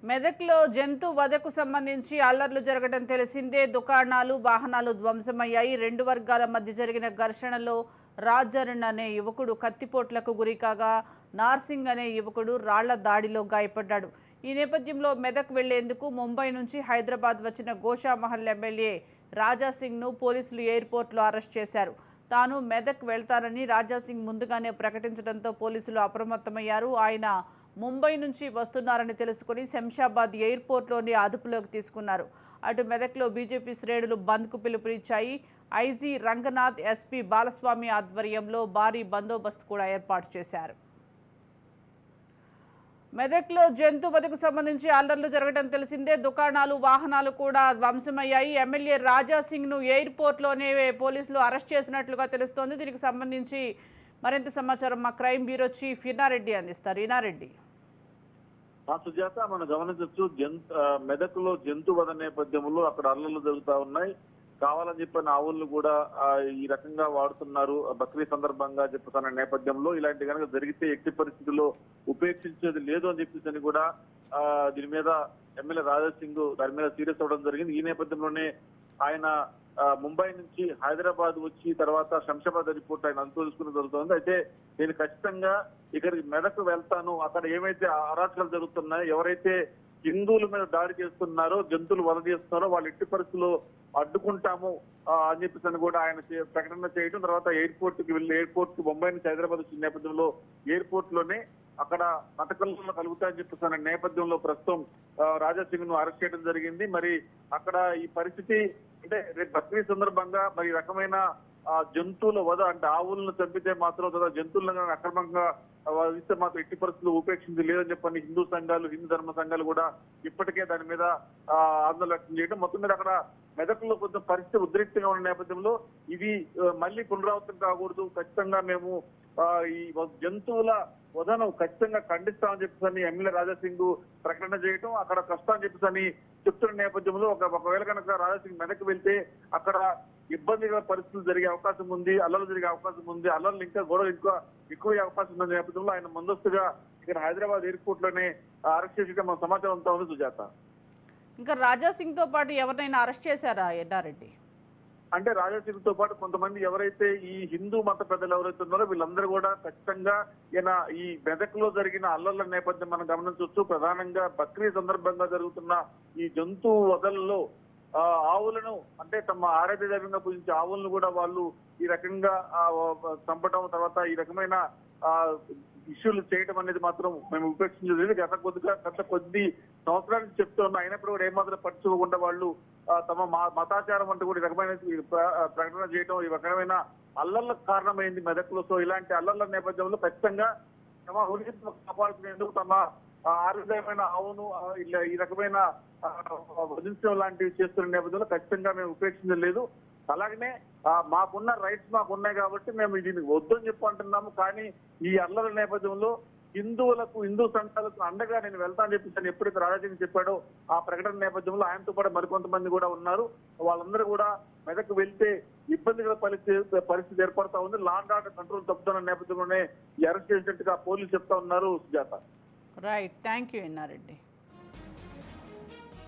మెదక్లో జంతు వధకు సంబంధించి అల్లర్లు జరగడం తెలిసిందే. దుకాణాలు, వాహనాలు ధ్వంసమయ్యాయి. రెండు వర్గాల మధ్య జరిగిన ఘర్షణలో రాజరణ్ అనే యువకుడు కత్తిపోట్లకు గురికాగా నార్సింగ్ అనే యువకుడు రాళ్ల దాడిలో గాయపడ్డాడు. ఈ నేపథ్యంలో మెదక్ వెళ్లేందుకు ముంబై నుంచి హైదరాబాద్ వచ్చిన గోషామహల్ ఎమ్మెల్యే రాజాసింగ్ను పోలీసులు ఎయిర్పోర్ట్లో అరెస్ట్ చేశారు. తాను మెదక్ వెళ్తానని రాజాసింగ్ ముందుగానే ప్రకటించడంతో పోలీసులు అప్రమత్తమయ్యారు. ఆయన ముంబై నుంచి వస్తున్నారని తెలుసుకుని శంషాబాద్ ఎయిర్పోర్ట్లోని అదుపులోకి తీసుకున్నారు. అటు మెదక్లో బీజేపీ శ్రేణులు బంద్కు పిలుపునిచ్చాయి. ఐజీ రంగనాథ్, ఎస్పీ బాలస్వామి ఆధ్వర్యంలో భారీ బందోబస్తు కూడా ఏర్పాటు చేశారు. మెదక్లో జంతు వధకు సంబంధించి అల్లర్లు జరగడం తెలిసిందే. దుకాణాలు, వాహనాలు కూడా ధ్వంసమయ్యాయి. ఎమ్మెల్యే రాజాసింగ్ను ఎయిర్పోర్ట్లోనే పోలీసులు అరెస్ట్ చేసినట్లుగా తెలుస్తోంది. దీనికి సంబంధించి మరింత సమాచారం మా క్రైమ్ బ్యూరో చీఫ్ ఇనారెడ్డి అందిస్తారు. ఇనారెడ్డి. సుజాత, మనం గమనించవచ్చు మెదక్లో జంతు వధ నేపథ్యంలో అక్కడ అల్లర్లు జరుగుతా ఉన్నాయి. కావాలని చెప్పిన ఆవులను కూడా ఈ రకంగా వాడుతున్నారు బక్రీద్ సందర్భంగా చెప్పుతున్న నేపథ్యంలో ఇలాంటి కనుక జరిగితే ఎట్టి పరిస్థితుల్లో ఉపేక్షించేది లేదు అని చెప్పేసి కూడా దీని మీద ఎమ్మెల్యే రాజాసింగ్ దాని మీద సీరియస్ అవ్వడం జరిగింది. ఈ నేపథ్యంలోనే ఆయన ముంబై నుంచి హైదరాబాద్ వచ్చి తర్వాత శంషాబాద్ రిపోర్ట్ ఆయన అనుసరించుకుని జరుగుతుంది. అయితే నేను ఖచ్చితంగా ఇక్కడికి మెదక్ వెళ్తాను, అక్కడ ఏమైతే అరాచకాలు జరుగుతున్నాయో, ఎవరైతే హిందువుల మీద దాడి చేస్తున్నారో, జంతువులు వధ చేస్తున్నారో వాళ్ళు ఎట్టి పరిస్థితుల్లో అడ్డుకుంటాము అని చెప్పేసి కూడా ఆయన ప్రకటన చేయడం, తర్వాత ఎయిర్పోర్ట్ కి ముంబై నుంచి హైదరాబాద్ వచ్చిన నేపథ్యంలో ఎయిర్పోర్ట్ లోనే అక్కడ మతకల్లో కలుగుతాయని చెప్పేసి నేపథ్యంలో ప్రస్తుతం రాజాసింగ్ ను అరెస్ట్ చేయడం జరిగింది. మరి అక్కడ ఈ పరిస్థితి అంటే రేపు బక్రీద్ సందర్భంగా మరి రకమైన జంతువుల వధ అంటే ఆవులను చంపితే మాత్రం జంతువులను అక్రమంగా వధిస్తే మాత్రం ఎట్టి పరిస్థితులు ఉపేక్షించి లేదని చెప్పని హిందూ సంఘాలు, హిందూ ధర్మ సంఘాలు కూడా ఇప్పటికే దాని మీద ఆందోళన వ్యక్తం చేయడం. మొత్తం మీద అక్కడ మెదక్లో కొంచెం పరిస్థితి ఉద్రిక్తంగా ఉన్న నేపథ్యంలో ఇది మళ్ళీ పునరావృతం కాకూడదు, ఖచ్చితంగా మేము ఈ జంతువుల వధను ఖచ్చితంగా ఖండిస్తామని చెప్పేసి ఎమ్మెల్యే రాజాసింగ్ ప్రకటన చేయడం, అక్కడ కష్టం అని చెప్పేసి చెప్తున్న నేపథ్యంలో ఒకవేళ కనుక రాజాసింగ్ మెదక్ వెళ్తే అక్కడ ఇబ్బందిగా పరిస్థితులు జరిగే అవకాశం ఉంది, అల్లర్లు జరిగే అవకాశం ఉంది, అల్లర్లు ఇంకా గొడవలు ఎక్కువ అవకాశం ఉన్న నేపథ్యంలో ఆయన ముందస్తుగా ఇక్కడ హైదరాబాద్ ఎయిర్పోర్ట్ లోనే అరెస్ట్ చేసి మన సమాచారం అంతా ఉంది. సుజాత, ఇంకా రాజాసింగ్ తో పాటు ఎవరినైనా అరెస్ట్ చేశారా ఎన్నారెడ్డి? అంటే రాజాసింగ్ తో పాటు కొంతమంది ఎవరైతే ఈ హిందూ మత పెద్దలు ఎవరైతే ఉన్నారో వీళ్ళందరూ కూడా ఖచ్చితంగా ఈ మెదక్ లో జరిగిన అల్లర్ల నేపథ్యం మనం గమనించవచ్చు. ప్రధానంగా బక్రీద్ సందర్భంగా జరుగుతున్న ఈ జంతు వదలలో ఆవులను అంటే తమ ఆరాధ్య దైవంగా పూజించే ఆవులను కూడా వాళ్ళు ఈ రకంగా చంపడం, తర్వాత ఈ రకమైన ఇష్యూలు చేయడం అనేది మాత్రం మేము ఉపేక్షించలేదు. గత కొద్ది సంవత్సరాల నుంచి చెప్తూ ఉన్నా, అయినప్పుడు కూడా ఏమాత్రం పట్టించుకోకుండా వాళ్ళు తమ మతాచారం అంటూ కూడా ఈ రకమైన ప్రకటన చేయడం, ఈ రకమైన అల్లర్లకు కారణమైంది మెదక్లో. సో ఇలాంటి అల్లర్ల నేపథ్యంలో ఖచ్చితంగా తమ ఉనికిని కాపాడుకునేందుకు తమ ఆరోగ్యమైన ఆవును ఈ రకమైన వధించడం లాంటివి చేస్తున్న నేపథ్యంలో ఖచ్చితంగా మేము ఉపేక్షించలేదు. అలాగనే మాకున్న రైట్స్ మాకున్నాయి కాబట్టి మేము దీన్ని వద్దని అంటున్నాము. కానీ ఈ అల్లర్ల నేపథ్యంలో హిందూ సంఘాలకు అండగా నేను వెళ్తానని చెప్పి ఎప్పుడైతే రాజాసింగ్ చెప్పాడో ఆ ప్రకటన నేపథ్యంలో ఆయనతో పాటు మరికొంతమంది కూడా ఉన్నారు. వాళ్ళందరూ కూడా మెదక్ వెళ్తే ఇబ్బందికర పరిస్థితి ఏర్పడతా ఉంది. లా అండ్ ఆర్డర్ కంట్రోల్ తప్పుతున్న నేపథ్యంలోనే అరెస్ట్ చేసినట్టుగా పోలీసులు చెప్తా ఉన్నారు. Sujatha, right, thank you Ennareddy.